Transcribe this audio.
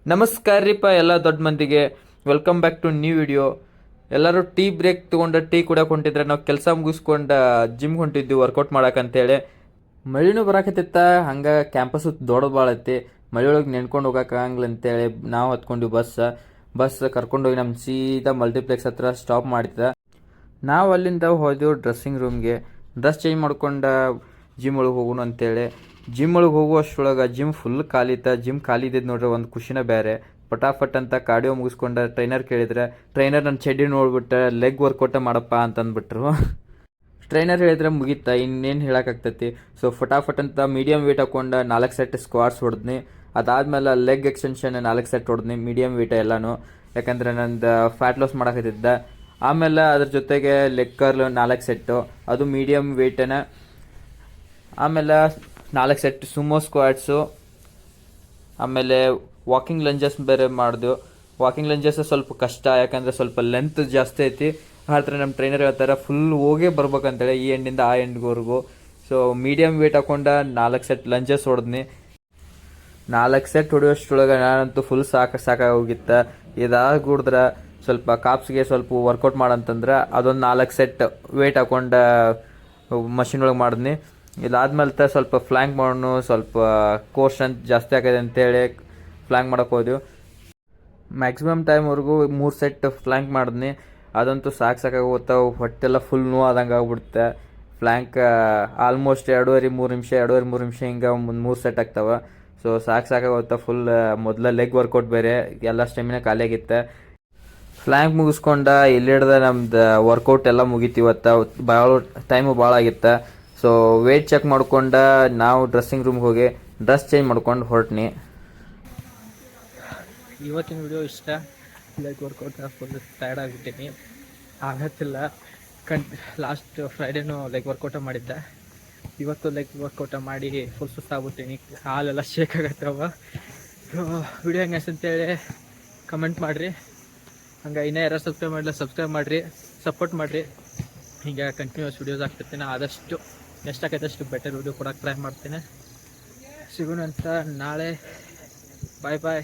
ನಮಸ್ಕಾರ ರೀಪ ಎಲ್ಲ ದೊಡ್ಡ ಮಂದಿಗೆ. Welcome back to new video. ಎಲ್ಲರೂ ಟೀ ಬ್ರೇಕ್ ತೊಗೊಂಡು ಟೀ ಕುಡಿಯೋಕೆ ಹೊಂಟಿದ್ರೆ ನಾವು ಕೆಲಸ ಮುಗಿಸ್ಕೊಂಡು ಜಿಮ್ ಹೊಂಟಿದ್ವಿ ವರ್ಕೌಟ್ ಮಾಡಕ್ಕಂತೇಳಿ. ಮಳಿನೂ ಬರಾಕತ್ತಿತ್ತ, ಹಂಗೆ ಕ್ಯಾಂಪಸ್ ದೊಡ್ಡದು ಭಾಳ ಐತಿ. ಮಳೆ ಒಳಗೆ ನೆನ್ಕೊಂಡು ಹೋಗಕ್ಕೆ ಆಗಂಗಿಲ್ಲ ಅಂತೇಳಿ ನಾವು ಹತ್ಕೊಂಡ್ವಿ ಬಸ್ ಕರ್ಕೊಂಡೋಗಿ ನಮ್ಮ ಸೀದಾ ಮಲ್ಟಿಪ್ಲೆಕ್ಸ್ ಹತ್ರ ಸ್ಟಾಪ್ ಮಾಡಿದ. ನಾವು ಅಲ್ಲಿಂದ ಹೋದೆವು ಡ್ರೆಸ್ಸಿಂಗ್ ರೂಮ್ಗೆ. ಡ್ರೆಸ್ ಚೇಂಜ್ ಮಾಡ್ಕೊಂಡು ಜಿಮ್ ಒಳಗೆ ಹೋಗೋಣ ಅಂತೇಳಿ. ಜಿಮ್ ಒಳಗೆ ಹೋಗುವಷ್ಟರೊಳಗೆ ಜಿಮ್ ಫುಲ್ ಖಾಲಿ ಇತ್ತು. ಜಿಮ್ ಖಾಲಿ ಇದ್ದಿದ್ದು ನೋಡ್ರಿ ಒಂದು ಖುಷಿನ ಬೇರೆ. ಪಟಾಫಟ್ ಅಂತ ಕಾರ್ಡಿಯೋ ಮುಗಿಸ್ಕೊಂಡು ಟ್ರೈನರ್ ಕೇಳಿದ್ರೆ, ಟ್ರೈನರ್ ನನ್ನ ಚಡ್ಡಿ ನೋಡ್ಬಿಟ್ಟು ಲೆಗ್ ವರ್ಕೌಟ ಮಾಡಪ್ಪ ಅಂತಂದ್ಬಿಟ್ರು. ಟ್ರೈನರ್ ಹೇಳಿದ್ರೆ ಮುಗೀತಾ, ಇನ್ನೇನು ಹೇಳೋಕ್ಕಾಗ್ತೈತಿ. ಸೊ ಫಟಾಫಟ್ ಅಂತ ಮೀಡಿಯಮ್ ವೇಟ್ ಹಾಕೊಂಡು 4 ಸೆಟ್ ಸ್ಕ್ವಾಟ್ಸ್ ಹೊಡೆದ್ನಿ. ಅದಾದಮೇಲೆ ಲೆಗ್ ಎಕ್ಸ್ಟೆನ್ಷನ್ 4 ಸೆಟ್ ಹೊಡೆದ್ನಿ, ಮೀಡಿಯಮ್ ವೇಟ್ ಎಲ್ಲನೂ. ಯಾಕಂದರೆ ನಂದು ಫ್ಯಾಟ್ ಲಾಸ್ ಮಾಡೋಕತ್ತಿದ್ದ. ಆಮೇಲೆ ಅದ್ರ ಜೊತೆಗೆ ಲೆಗ್ ಕರ್ಲ್ 4 ಸೆಟ್ಟು, ಅದು ಮೀಡಿಯಮ್ ವೇಟನ. ಆಮೇಲೆ 4 ಸೆಟ್ ಸುಮೋ ಸ್ಕ್ವಾಟ್ಸು. ಆಮೇಲೆ ವಾಕಿಂಗ್ ಲಂಜಸ್ ಬೇರೆ ಮಾಡಿದೆವು. ವಾಕಿಂಗ್ ಲಂಜಸ್ ಸ್ವಲ್ಪ ಕಷ್ಟ, ಯಾಕಂದರೆ ಸ್ವಲ್ಪ ಲೆಂತ್ ಜಾಸ್ತಿ ಐತಿ. ಆದ್ರೆ ನಮ್ಮ ಟ್ರೈನರ್ ಹೇಳ್ತಾರೆ ಫುಲ್ ಹೋಗೇ ಬರ್ಬೇಕಂತೇಳಿ ಈ ಎಂಡಿಂದ ಆ ಎಂಡ್ವರೆಗೂ. ಸೊ ಮೀಡಿಯಮ್ ವೇಟ್ ಹಾಕೊಂಡು 4 ಸೆಟ್ ಲಂಜಸ್ ಹೊಡೆದ್ನಿ. 4 ಸೆಟ್ ಹೊಡೆಯೋಷ್ಟ್ರೊಳಗೆ ನಾನಂತೂ ಫುಲ್ ಸಾಕಾಗೋಗಿತ್ತು. ಇದಾಗುಡಿದ್ರೆ ಸ್ವಲ್ಪ ಕಾಪ್ಸ್ಗೆ ಸ್ವಲ್ಪ ವರ್ಕೌಟ್ ಮಾಡಂತಂದ್ರೆ ಅದೊಂದು 4 ಸೆಟ್ ವೇಟ್ ಹಾಕೊಂಡು ಮಷಿನ್ ಒಳಗೆ ಮಾಡಿದ್ನಿ. ಇದಾದ್ಮೇಲೆ ಸ್ವಲ್ಪ ಫ್ಲ್ಯಾಂಕ್ ಮಾಡೋಣ, ಸ್ವಲ್ಪ ಕೋರ್ ಸ್ಟ್ರೆಂತ್ ಜಾಸ್ತಿ ಆಗಿದೆ ಅಂತೇಳಿ ಫ್ಲ್ಯಾಂಕ್ ಮಾಡೋಕೆ ಹೋದೆವು. ಮ್ಯಾಕ್ಸಿಮಮ್ ಟೈಮ್ವರೆಗೂ 3 ಸೆಟ್ ಫ್ಲ್ಯಾಂಕ್ ಮಾಡಿದ್ನಿ. ಅದಂತೂ ಸಾಕಾಗೋಗ್ತಾವೆ, ಹೊಟ್ಟೆಲ್ಲ ಫುಲ್ ನೋವು ಆದಂಗೆ ಆಗ್ಬಿಡುತ್ತೆ. ಫ್ಲ್ಯಾಂಕ್ ಆಲ್ಮೋಸ್ಟ್ 2.5-3 ನಿಮಿಷ ಹಿಂಗೆ ಒಂದು 3 ಸೆಟ್ ಆಗ್ತಾವೆ. ಸೊ ಸಾಕಾಗೋಗ್ತಾ ಫುಲ್. ಮೊದಲ ಲೆಗ್ ವರ್ಕೌಟ್ ಬೇರೆ, ಎಲ್ಲ ಸ್ಟೆಮಿನ ಖಾಲಿಯಾಗಿತ್ತು. ಫ್ಲ್ಯಾಂಕ್ ಮುಗಿಸ್ಕೊಂಡು ಇಲ್ಲಿ ಹಿಡ್ದು ನಮ್ದು ವರ್ಕೌಟ್ ಎಲ್ಲ ಮುಗೀತಿವತ್ತು. ಭಾಳ ಟೈಮು ಭಾಳ ಆಗಿತ್ತು. ಸೊ ವೇಟ್ ಚೆಕ್ ಮಾಡ್ಕೊಂಡು ನಾವು ಡ್ರೆಸ್ಸಿಂಗ್ ರೂಮ್ಗೆ ಹೋಗಿ ಡ್ರೆಸ್ ಚೇಂಜ್ ಮಾಡ್ಕೊಂಡು ಹೊರಟ್ನಿ. ಇವತ್ತಿನ ವಿಡಿಯೋ ಇಷ್ಟ. ಲೆಗ್ ವರ್ಕೌಟ್ ಫುಲ್ ಟಯರ್ಡ್ ಆಗಿಬಿಟ್ಟಿನಿ, ಆಗತ್ತಿಲ್ಲ. ಲಾಸ್ಟ್ ಫ್ರೈಡೇನೂ ಲೆಗ್ ವರ್ಕೌಟ ಮಾಡಿದ್ದೆ. ಇವತ್ತು ಲೆಗ್ ವರ್ಕೌಟ ಮಾಡಿ ಫುಲ್ ಸುಸ್ತಾಗ್ಬಿಟ್ಟಿನಿ, ಹಾಲೆಲ್ಲ ಶೇಕ್ ಆಗತ್ತವ. ವಿಡಿಯೋ ಹೆಂಗೆ ಅಂತೇಳಿ ಕಮೆಂಟ್ ಮಾಡಿರಿ. ಹಂಗೆ ಇನ್ನೂ ಯಾರು ಸಬ್ಸ್ಕ್ರೈಬ್ ಮಾಡಿರಿ, ಸಪೋರ್ಟ್ ಮಾಡಿರಿ. ಹೀಗೆ ಕಂಟಿನ್ಯೂಸ್ ವಿಡಿಯೋಸ್ ಆಗ್ತಿರ್ತೀನಿ. ಆದಷ್ಟು ಎಷ್ಟಾಗೈತಷ್ಟು ಬೆಟರ್ ವಿಡಿಯೋ ಕೊಡೋಕೆ ಟ್ರೈ ಮಾಡ್ತೀನಿ. ಸಿಗೋಣ ಅಂತ ನಾಳೆ. ಬಾಯ್ ಬಾಯ್.